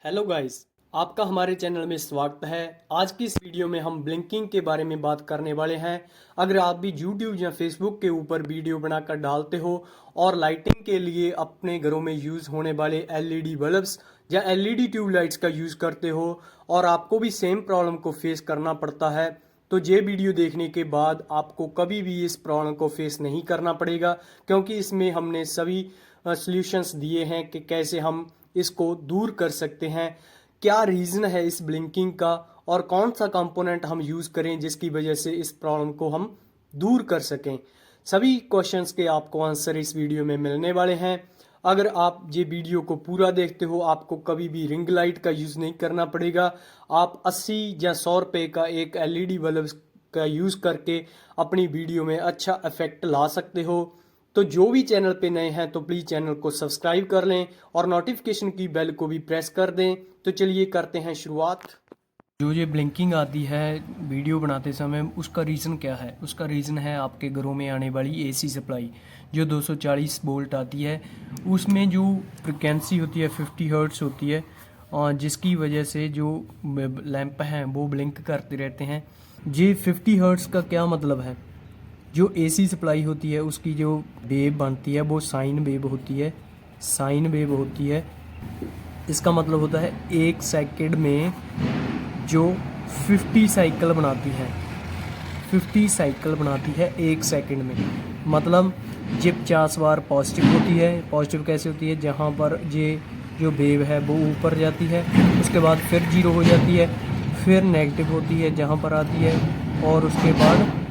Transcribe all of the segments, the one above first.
Hello guys, आपका हमारे channel में स्वागत है। आज की इस वीडियो में हम ब्लिंकिंग के बारे में बात करने वाले हैं। अगर आप भी यूट्यूब या फेसबुक के ऊपर वीडियो बनाकर डालते हो और लाइटिंग के लिए अपने घरों में यूज़ होने वाले एलईडी बल्ब्स या एलईडी ट्यूबलाइट्स का यूज़ करते हो और आपको भी सेम प्रॉब्लम को फेस करना पड़ता है, तो ये वीडियो देखने के बाद आपको कभी भी इस प्रॉब्लम को फेस नहीं करना पड़ेगा, क्योंकि इसमें हमने सभी सॉल्यूशंस दिए हैं कि कैसे हम इसको दूर कर सकते हैं, क्या रीज़न है इस ब्लिंकिंग का और कौन सा कंपोनेंट हम यूज़ करें जिसकी वजह से इस प्रॉब्लम को हम दूर कर सकें। सभी क्वेश्चंस के आपको आंसर इस वीडियो में मिलने वाले हैं। अगर आप ये वीडियो को पूरा देखते हो, आपको कभी भी रिंग लाइट का यूज़ नहीं करना पड़ेगा। आप 80 या 100 रुपये का एक एलईडी बल्ब का यूज़ करके अपनी वीडियो में अच्छा इफेक्ट ला सकते हो। तो जो भी चैनल पे नए हैं तो प्लीज़ चैनल को सब्सक्राइब कर लें और नोटिफिकेशन की बेल को भी प्रेस कर दें। तो चलिए करते हैं शुरुआत। जो ये ब्लिंकिंग आती है वीडियो बनाते समय, उसका रीज़न क्या है? उसका रीज़न है आपके घरों में आने वाली एसी सप्लाई जो 240 वोल्ट आती है। उसमें जो फ्रिक्वेंसी होती है 50 हर्ट्स होती है, और जिसकी वजह से जो लैंप हैं वो ब्लिंक करते रहते हैं। ये 50 हर्ट्स का क्या मतलब है? जो एसी सप्लाई होती है उसकी जो वेव बनती है वो साइन वेव होती है। साइन वेव होती है, इसका मतलब होता है 1 सेकंड में जो 50 साइकिल बनाती है, 50 साइकिल बनाती है 1 सेकंड में। मतलब ये 50 बार पॉजिटिव होती है। पॉजिटिव कैसे होती है? जहाँ पर ये जो वेव है वो ऊपर जाती है, उसके बाद फिर जीरो हो जाती है, फिर नेगेटिव होती है जहाँ पर आती है, और उसके बाद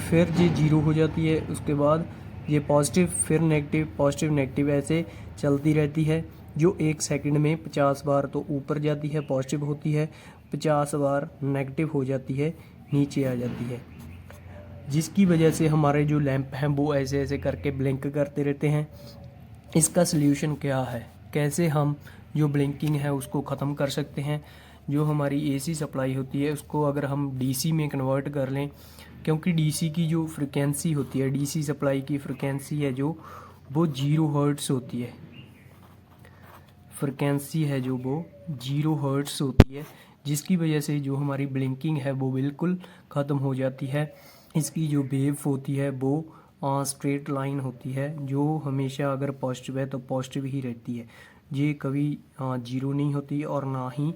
फिर ये जीरो हो जाती है। उसके बाद ये पॉजिटिव, फिर नेगेटिव, पॉजिटिव नेगेटिव, ऐसे चलती रहती है। जो 1 सेकंड में 50 बार तो ऊपर जाती है, पॉजिटिव होती है, 50 बार नेगेटिव हो जाती है, नीचे आ जाती है। जिसकी वजह से हमारे जो लैंप हैं वो ऐसे ऐसे करके ब्लिंक करते रहते हैं। इसका सल्यूशन क्या है? कैसे हम जो ब्लिंकिंग है उसको ख़त्म कर सकते हैं? जो हमारी एसी सप्लाई होती है उसको अगर हम डीसी में कन्वर्ट कर लें, क्योंकि डीसी की जो फ्रिक्वेंसी होती है, डीसी सप्लाई की फ्रिक्वेंसी है जो वो 0 हर्ट्स होती है। फ्रिक्वेंसी है जो वो 0 हर्ट्स होती है, जिसकी वजह से जो हमारी ब्लिंकिंग है वो बिल्कुल ख़त्म हो जाती है। इसकी जो वेव होती है वो स्ट्रेट लाइन होती है, जो हमेशा अगर पॉजिटिव है तो पॉजिटिव ही रहती है। ये कभी जीरो नहीं होती और ना ही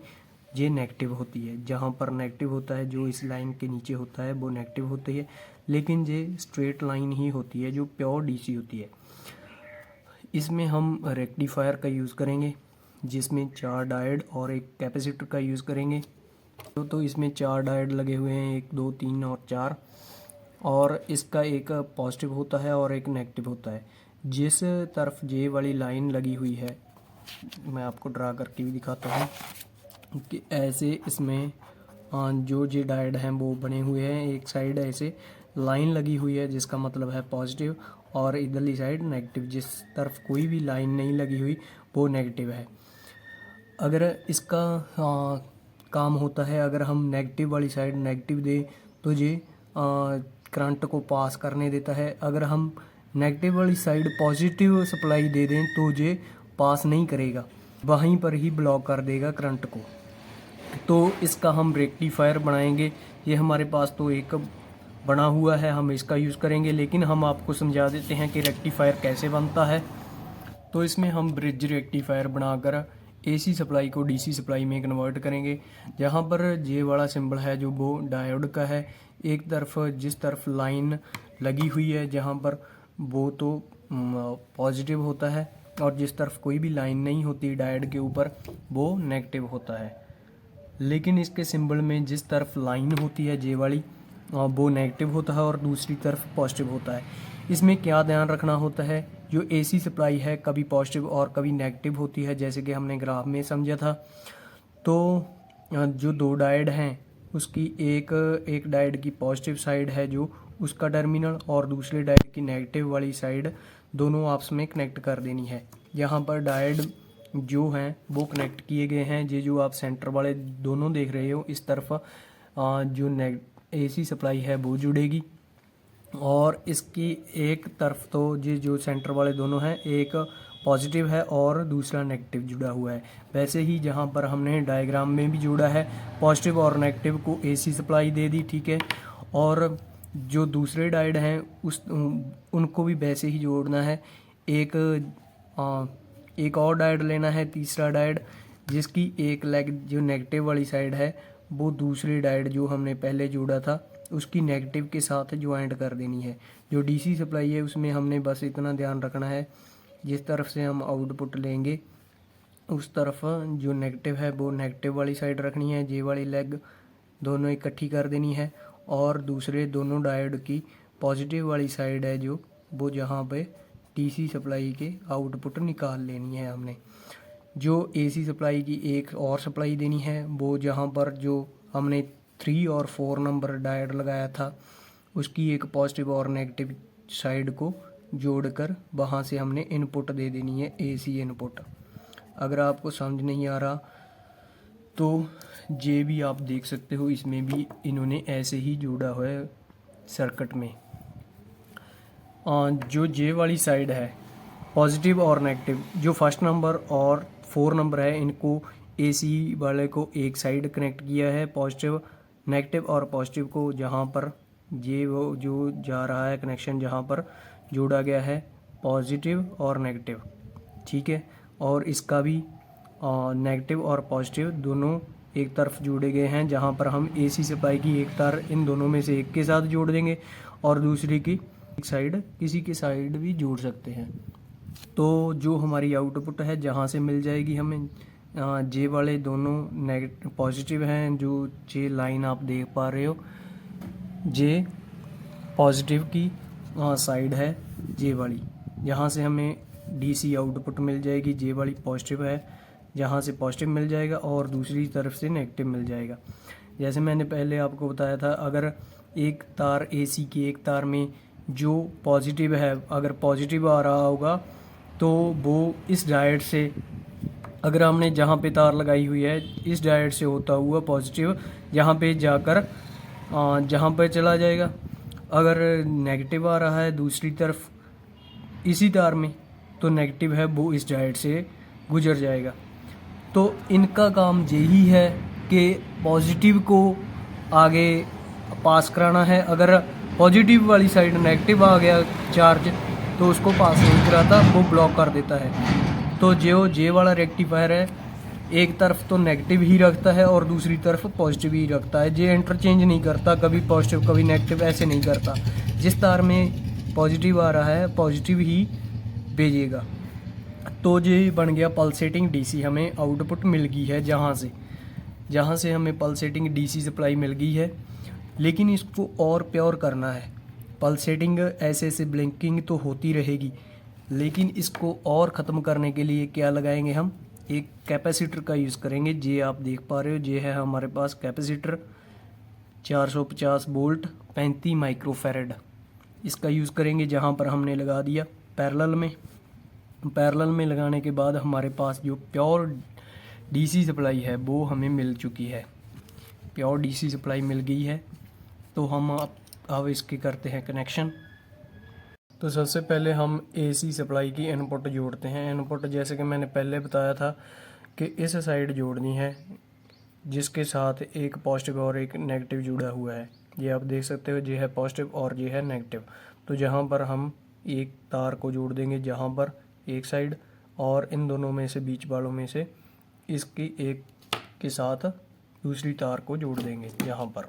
ये नेगेटिव होती है। जहाँ पर नेगेटिव होता है, जो इस लाइन के नीचे होता है वो नेगेटिव होती है, लेकिन ये स्ट्रेट लाइन ही होती है जो प्योर डीसी होती है। इसमें हम रेक्टिफायर का यूज़ करेंगे, जिसमें 4 डायोड और एक कैपेसिटर का यूज़ करेंगे। तो इसमें 4 डायोड लगे हुए हैं, 1 2 3 और 4, और इसका एक पॉजिटिव होता है और एक नेगेटिव होता है। जिस तरफ जे वाली लाइन लगी हुई है, मैं आपको ड्रा करके भी दिखाता हूँ कि ऐसे इसमें जो जे डायोड हैं वो बने हुए हैं। एक साइड ऐसे लाइन लगी हुई है जिसका मतलब है पॉजिटिव, और इधरली साइड नेगेटिव। जिस तरफ कोई भी लाइन नहीं लगी हुई वो नेगेटिव है। अगर इसका काम होता है, अगर हम नेगेटिव वाली साइड नेगेटिव दें तो ये करंट को पास करने देता है। अगर हम नेगेटिव वाली साइड पॉजिटिव सप्लाई दे दें तो ये पास नहीं करेगा, वहीं पर ही ब्लॉक कर देगा करंट को। तो इसका हम रेक्टिफायर बनाएंगे। ये हमारे पास तो एक बना हुआ है, हम इसका यूज़ करेंगे, लेकिन हम आपको समझा देते हैं कि रेक्टिफायर कैसे बनता है। तो इसमें हम ब्रिज रेक्टिफायर बनाकर एसी सप्लाई को डीसी सप्लाई में कन्वर्ट करेंगे। जहाँ पर जे वाला सिंबल है जो वो डायोड का है, एक तरफ जिस तरफ लाइन लगी हुई है जहाँ पर वो तो पॉजिटिव होता है, और जिस तरफ कोई भी लाइन नहीं होती डायोड के ऊपर वो नेगेटिव होता है। लेकिन इसके सिंबल में जिस तरफ लाइन होती है जे वाली, वो नेगेटिव होता है और दूसरी तरफ पॉजिटिव होता है। इसमें क्या ध्यान रखना होता है? जो एसी सप्लाई है कभी पॉजिटिव और कभी नेगेटिव होती है, जैसे कि हमने ग्राफ में समझा था। तो जो 2 डायोड हैं उसकी एक डायोड की पॉजिटिव साइड है जो उसका टर्मिनल, और दूसरे डायोड की नेगेटिव वाली साइड, दोनों आपस में कनेक्ट कर देनी है। यहाँ पर डायोड जो हैं वो कनेक्ट किए गए हैं। ये जो आप सेंटर वाले दोनों देख रहे हो, इस तरफ जो एसी सप्लाई है वो जुड़ेगी, और इसकी एक तरफ तो ये जो सेंटर वाले दोनों हैं, एक पॉजिटिव है और दूसरा नेगेटिव जुड़ा हुआ है। वैसे ही जहाँ पर हमने डायग्राम में भी जोड़ा है, पॉजिटिव और नेगेटिव को एसी सप्लाई दे दी, ठीक है। और जो दूसरे डायोड हैं उनको भी वैसे ही जोड़ना है। एक और डायोड लेना है, तीसरा डायोड, जिसकी एक लेग जो नेगेटिव वाली साइड है वो दूसरे डायोड जो हमने पहले जोड़ा था उसकी नेगेटिव के साथ ज्वाइंट कर देनी है। जो डीसी सप्लाई है उसमें हमने बस इतना ध्यान रखना है, जिस तरफ से हम आउटपुट लेंगे उस तरफ जो नेगेटिव है वो नेगेटिव वाली साइड रखनी है, जे वाली लेग दोनों इकट्ठी कर देनी है, और दूसरे दोनों डायोड की पॉजिटिव वाली साइड है जो वो जहाँ पे डीसी सप्लाई के आउटपुट निकाल लेनी है हमने। जो एसी सप्लाई की एक और सप्लाई देनी है वो जहाँ पर जो हमने 3 और 4 नंबर डायोड लगाया था उसकी एक पॉजिटिव और नेगेटिव साइड को जोड़कर वहाँ से हमने इनपुट दे देनी है, एसी इनपुट। अगर आपको समझ नहीं आ रहा तो जे भी आप देख सकते हो, इसमें भी इन्होंने ऐसे ही जोड़ा हुआ है सर्किट में। जो जे वाली साइड है पॉजिटिव और नेगेटिव, जो फर्स्ट नंबर और 4 नंबर है इनको एसी वाले को एक साइड कनेक्ट किया है पॉजिटिव, नेगेटिव और पॉजिटिव को जहाँ पर जे वो जो जा रहा है कनेक्शन जहाँ पर जोड़ा गया है पॉजिटिव और नेगेटिव, ठीक है। और इसका भी नेगेटिव और पॉजिटिव दोनों एक तरफ जोड़े गए हैं, जहाँ पर हम एसी सप्लाई की एक तार इन दोनों में से एक के साथ जोड़ देंगे और दूसरी की एक साइड किसी के साइड भी जोड़ सकते हैं। तो जो हमारी आउटपुट है जहाँ से मिल जाएगी हमें, जे वाले दोनों नेगेटिव पॉजिटिव हैं, जो जे लाइन आप देख पा रहे हो, जे पॉजिटिव की साइड है जे वाली, जहाँ से हमें डीसी आउटपुट मिल जाएगी। जे वाली पॉजिटिव है जहाँ से पॉजिटिव मिल जाएगा और दूसरी तरफ से नेगेटिव मिल जाएगा। जैसे मैंने पहले आपको बताया था, अगर एक तार एसी की एक तार में जो पॉजिटिव है अगर पॉजिटिव आ रहा होगा तो वो इस डायोड से, अगर हमने जहाँ पे तार लगाई हुई है इस डायोड से होता हुआ पॉजिटिव जहाँ पे जाकर जहाँ पे चला जाएगा। अगर नेगेटिव आ रहा है दूसरी तरफ इसी तार में तो नेगेटिव है वो इस डायोड से गुजर जाएगा। तो इनका काम यही है कि पॉजिटिव को आगे पास कराना है। अगर पॉजिटिव वाली साइड नेगेटिव आ गया चार्ज तो उसको पास नहीं कराता, वो ब्लॉक कर देता है। तो जो जे वाला रेक्टिफायर है एक तरफ तो नेगेटिव ही रखता है और दूसरी तरफ पॉजिटिव ही रखता है। जे इंटरचेंज नहीं करता, कभी पॉजिटिव कभी नेगेटिव ऐसे नहीं करता। जिस तार में पॉजिटिव आ रहा है पॉजिटिव ही भेजेगा। तो ये बन गया पल्सेटिंग डीसी, हमें आउटपुट मिल गई है जहाँ से हमें पल्सेटिंग डीसी सप्लाई मिल गई है। लेकिन इसको और प्योर करना है। पल्सेटिंग ऐसे ऐसे ब्लिंकिंग तो होती रहेगी, लेकिन इसको और ख़त्म करने के लिए क्या लगाएंगे, हम एक कैपेसिटर का यूज़ करेंगे। जे आप देख पा रहे हो, जे है हमारे पास कैपेसिटर 450 वोल्ट 35 माइक्रोफैरड, इसका यूज़ करेंगे। जहाँ पर हमने लगा दिया पैरेलल में लगाने के बाद हमारे पास जो प्योर डीसी सप्लाई है वो हमें मिल चुकी है, प्योर डीसी सप्लाई मिल गई है। तो हम अब इसके करते हैं कनेक्शन। तो सबसे पहले हम एसी सप्लाई की इनपुट जोड़ते हैं। इनपुट जैसे कि मैंने पहले बताया था कि इस साइड जोड़नी है जिसके साथ एक पॉजिटिव और एक नेगेटिव जुड़ा हुआ है। ये आप देख सकते हो, ये है पॉजिटिव और ये है नेगेटिव। तो जहाँ पर हम एक तार को जोड़ देंगे जहाँ पर एक साइड, और इन दोनों में से बीच वालों में से इसकी एक के साथ दूसरी तार को जोड़ देंगे यहाँ पर।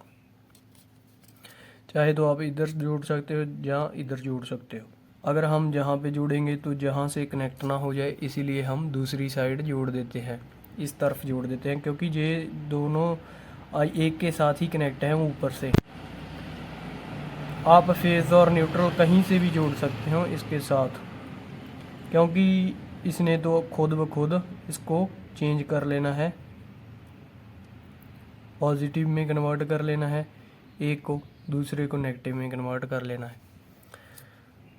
चाहे तो आप इधर जोड़ सकते हो या इधर जोड़ सकते हो। अगर हम जहाँ पे जोड़ेंगे तो जहाँ से कनेक्ट ना हो जाए इसीलिए हम दूसरी साइड जोड़ देते हैं, इस तरफ जोड़ देते हैं, क्योंकि ये दोनों एक के साथ ही कनेक्ट हैं ऊपर से। आप फेज़ और न्यूट्रल कहीं से भी जोड़ सकते हो इसके साथ, क्योंकि इसने तो खुद ब खुद इसको चेंज कर लेना है, पॉजिटिव में कन्वर्ट कर लेना है एक को, दूसरे को नेगेटिव में कन्वर्ट कर लेना है।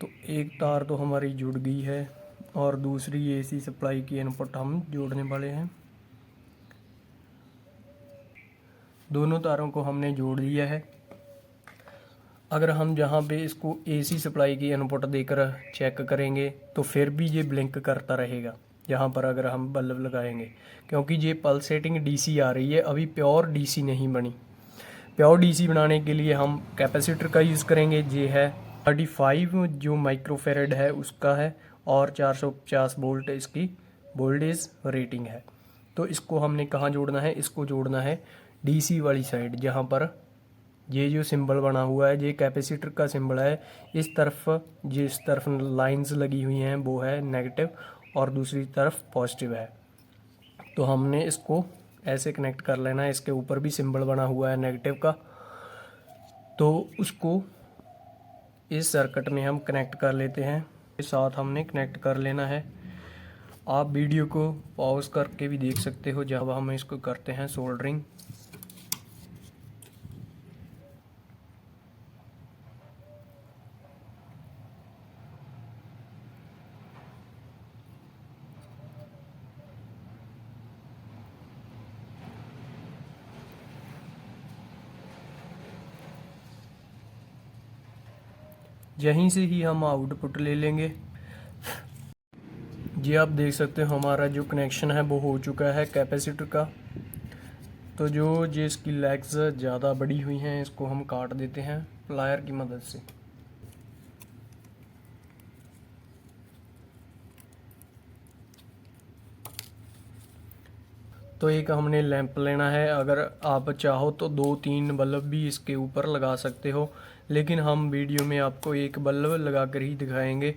तो एक तार तो हमारी जुड़ गई है और दूसरी एसी सप्लाई की इनपुट हम जोड़ने वाले हैं। दोनों तारों को हमने जोड़ दिया है। अगर हम जहाँ पे इसको एसी सप्लाई की इनपुट देकर चेक करेंगे तो फिर भी ये ब्लिंक करता रहेगा जहाँ पर अगर हम बल्ब लगाएंगे, क्योंकि ये पल्सेटिंग डीसी आ रही है, अभी प्योर डीसी नहीं बनी। प्योर डीसी बनाने के लिए हम कैपेसिटर का यूज़ करेंगे। ये है 35 जो माइक्रोफेरेड है उसका है, और 450 वोल्ट इसकी वोल्टेज रेटिंग है। तो इसको हमने कहाँ जोड़ना है, इसको जोड़ना है डीसी वाली साइड, जहाँ पर ये जो सिंबल बना हुआ है ये कैपेसिटर का सिंबल है। इस तरफ जिस तरफ लाइंस लगी हुई हैं वो है नेगेटिव और दूसरी तरफ पॉजिटिव है। तो हमने इसको ऐसे कनेक्ट कर लेना है। इसके ऊपर भी सिंबल बना हुआ है नेगेटिव का, तो उसको इस सर्किट में हम कनेक्ट कर लेते हैं। के साथ हमने कनेक्ट कर लेना है। आप वीडियो को पॉज करके भी देख सकते हो जब हम इसको करते हैं सोल्डरिंग। यहीं से ही हम आउटपुट ले लेंगे। जी आप देख सकते हो हमारा जो कनेक्शन है वो हो चुका है कैपेसिटर का। तो जो इसकी लेग्स ज़्यादा बड़ी हुई हैं इसको हम काट देते हैं प्लायर की मदद से। तो एक हमने लैंप लेना है। अगर आप चाहो तो 2-3 बल्ब भी इसके ऊपर लगा सकते हो, लेकिन हम वीडियो में आपको एक बल्ब लगा कर ही दिखाएंगे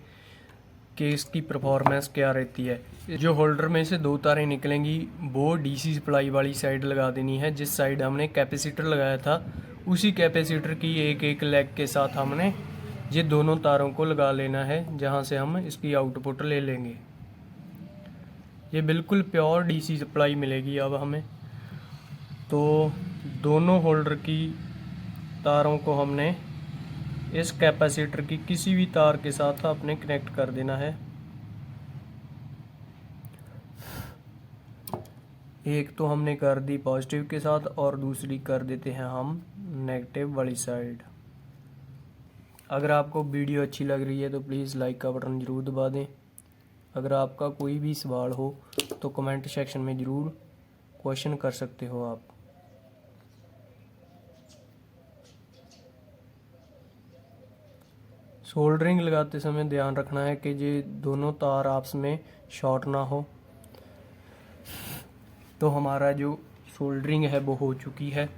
कि इसकी परफॉर्मेंस क्या रहती है। जो होल्डर में से 2 तारें निकलेंगी वो डीसी सप्लाई वाली साइड लगा देनी है। जिस साइड हमने कैपेसिटर लगाया था उसी कैपेसिटर की एक लेग के साथ हमने ये दोनों तारों को लगा लेना है, जहाँ से हम इसकी आउटपुट ले लेंगे। ये बिल्कुल प्योर डीसी सप्लाई मिलेगी अब हमें। तो दोनों होल्डर की तारों को हमने इस कैपेसिटर की किसी भी तार के साथ अपने कनेक्ट कर देना है। एक तो हमने कर दी पॉजिटिव के साथ और दूसरी कर देते हैं हम नेगेटिव वाली साइड। अगर आपको वीडियो अच्छी लग रही है तो प्लीज़ लाइक का बटन ज़रूर दबा दें। अगर आपका कोई भी सवाल हो तो कमेंट सेक्शन में ज़रूर क्वेश्चन कर सकते हो आप। सोल्डरिंग लगाते समय ध्यान रखना है कि ये दोनों तार आपस में शॉर्ट ना हो। तो हमारा जो सोल्डरिंग है वो हो चुकी है।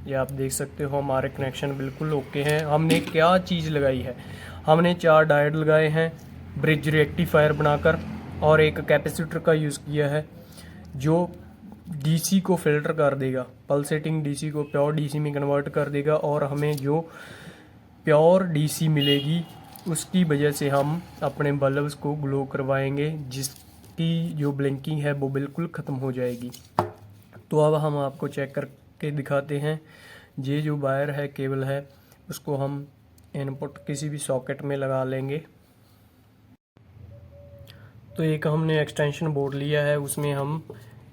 ये आप देख सकते हो हमारे कनेक्शन बिल्कुल ओके हैं। हमने क्या चीज़ लगाई है, हमने 4 डायोड लगाए हैं ब्रिज रेक्टिफायर बनाकर, और एक कैपेसिटर का यूज़ किया है जो डीसी को फिल्टर कर देगा, पल्सेटिंग डीसी को प्योर डीसी में कन्वर्ट कर देगा, और हमें जो प्योर डीसी मिलेगी उसकी वजह से हम अपने बल्ब्स को ग्लो करवाएंगे, जिसकी जो ब्लिंकिंग है वो बिल्कुल ख़त्म हो जाएगी। तो अब हम आपको चेक करके दिखाते हैं। ये जो वायर है, केबल है, उसको हम इनपुट किसी भी सॉकेट में लगा लेंगे। तो एक हमने एक्सटेंशन बोर्ड लिया है, उसमें हम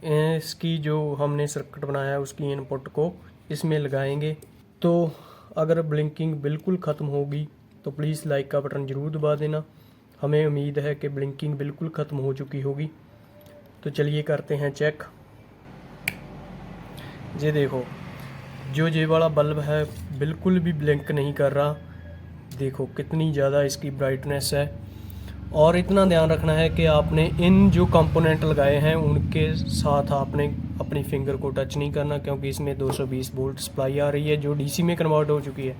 इसकी जो हमने सर्किट बनाया है उसकी इनपुट को इसमें लगाएंगे। तो अगर ब्लिंकिंग बिल्कुल ख़त्म होगी तो प्लीज़ लाइक का बटन ज़रूर दबा देना। हमें उम्मीद है कि ब्लिंकिंग बिल्कुल ख़त्म हो चुकी होगी। तो चलिए करते हैं चेक। ये देखो जो ये वाला बल्ब है बिल्कुल भी ब्लिंक नहीं कर रहा। देखो कितनी ज़्यादा इसकी ब्राइटनेस है। और इतना ध्यान रखना है कि आपने इन जो कंपोनेंट लगाए हैं उनके साथ आपने अपनी फिंगर को टच नहीं करना, क्योंकि इसमें 220 वोल्ट सप्लाई आ रही है जो डीसी में कन्वर्ट हो चुकी है।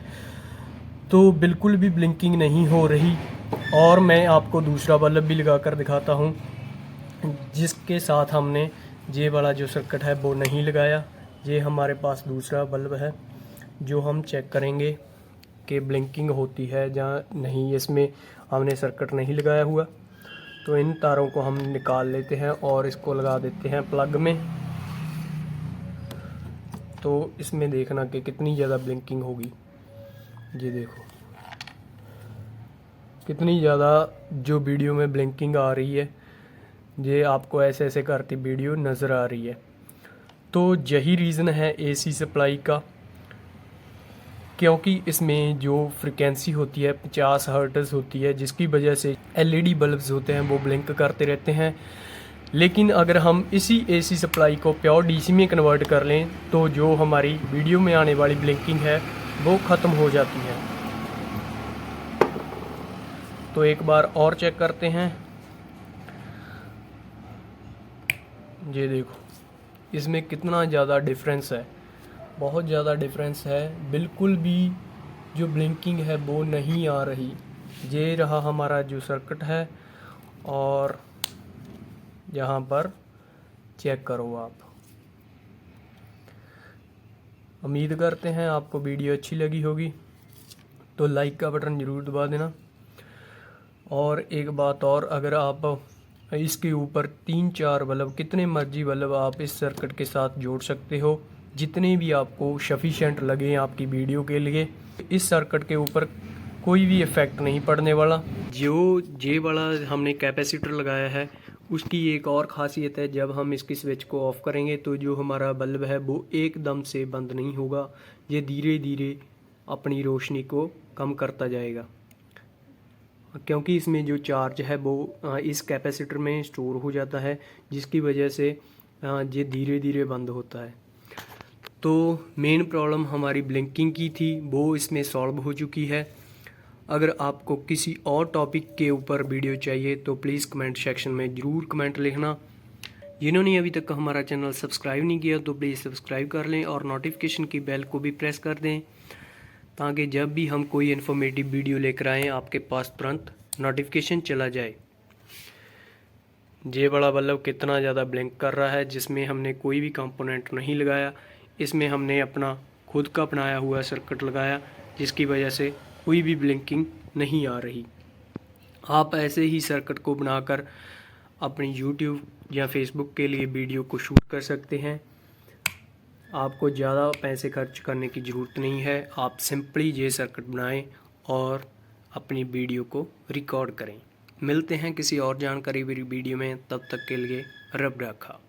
तो बिल्कुल भी ब्लिंकिंग नहीं हो रही। और मैं आपको दूसरा बल्ब भी लगा कर दिखाता हूँ जिसके साथ हमने ये वाला जो सर्किट है वो नहीं लगाया। ये हमारे पास दूसरा बल्ब है जो हम चेक करेंगे कि ब्लिंकिंग होती है या नहीं। इसमें हमने सर्किट नहीं लगाया हुआ। तो इन तारों को हम निकाल लेते हैं और इसको लगा देते हैं प्लग में। तो इसमें देखना कि कितनी ज़्यादा ब्लिंकिंग होगी। ये देखो कितनी ज़्यादा जो वीडियो में ब्लिंकिंग आ रही है, ये आपको ऐसे ऐसे करती वीडियो नज़र आ रही है। तो यही रीज़न है एसी सप्लाई का। क्योंकि इसमें जो फ्रिक्वेंसी होती है 50 हर्ट्ज़ होती है, जिसकी वजह से एलईडी बल्ब्स होते हैं वो ब्लिंक करते रहते हैं। लेकिन अगर हम इसी एसी सप्लाई को प्योर डीसी में कन्वर्ट कर लें तो जो हमारी वीडियो में आने वाली ब्लिंकिंग है वो ख़त्म हो जाती है। तो एक बार और चेक करते हैं। ये देखो इसमें कितना ज़्यादा डिफरेंस है, बहुत ज़्यादा डिफरेंस है। बिल्कुल भी जो ब्लिंकिंग है वो नहीं आ रही। ये रहा हमारा जो सर्किट है और यहाँ पर चेक करो आप। उम्मीद करते हैं आपको वीडियो अच्छी लगी होगी, तो लाइक का बटन ज़रूर दबा देना। और एक बात और, अगर आप इसके ऊपर 3-4 बल्ब, कितने मर्जी बल्ब आप इस सर्किट के साथ जोड़ सकते हो, जितने भी आपको सफिशेंट लगे आपकी वीडियो के लिए। इस सर्किट के ऊपर कोई भी इफ़ेक्ट नहीं पड़ने वाला। जो जे वाला हमने कैपेसिटर लगाया है उसकी एक और ख़ासियत है, जब हम इसकी स्विच को ऑफ़ करेंगे तो जो हमारा बल्ब है वो एकदम से बंद नहीं होगा, ये धीरे धीरे अपनी रोशनी को कम करता जाएगा, क्योंकि इसमें जो चार्ज है वो इस कैपेसिटर में स्टोर हो जाता है, जिसकी वजह से ये धीरे धीरे बंद होता है। तो मेन प्रॉब्लम हमारी ब्लिंकिंग की थी वो इसमें सॉल्व हो चुकी है। अगर आपको किसी और टॉपिक के ऊपर वीडियो चाहिए तो प्लीज़ कमेंट सेक्शन में ज़रूर कमेंट लिखना। जिन्होंने अभी तक हमारा चैनल सब्सक्राइब नहीं किया तो प्लीज़ सब्सक्राइब कर लें और नोटिफिकेशन की बेल को भी प्रेस कर दें, ताकि जब भी हम कोई इन्फॉर्मेटिव वीडियो लेकर आएँ आपके पास तुरंत नोटिफिकेशन चला जाए। ये बड़ा बल्ब कितना ज़्यादा ब्लिंक कर रहा है, जिसमें हमने कोई भी कंपोनेंट नहीं लगाया। इसमें हमने अपना खुद का बनाया हुआ सर्किट लगाया, जिसकी वजह से कोई भी ब्लिंकिंग नहीं आ रही। आप ऐसे ही सर्किट को बनाकर अपनी यूट्यूब या फेसबुक के लिए वीडियो को शूट कर सकते हैं। आपको ज़्यादा पैसे खर्च करने की ज़रूरत नहीं है, आप सिंपली ये सर्किट बनाएं और अपनी वीडियो को रिकॉर्ड करें। मिलते हैं किसी और जानकारी वाली वीडियो में, तब तक के लिए रब रखा।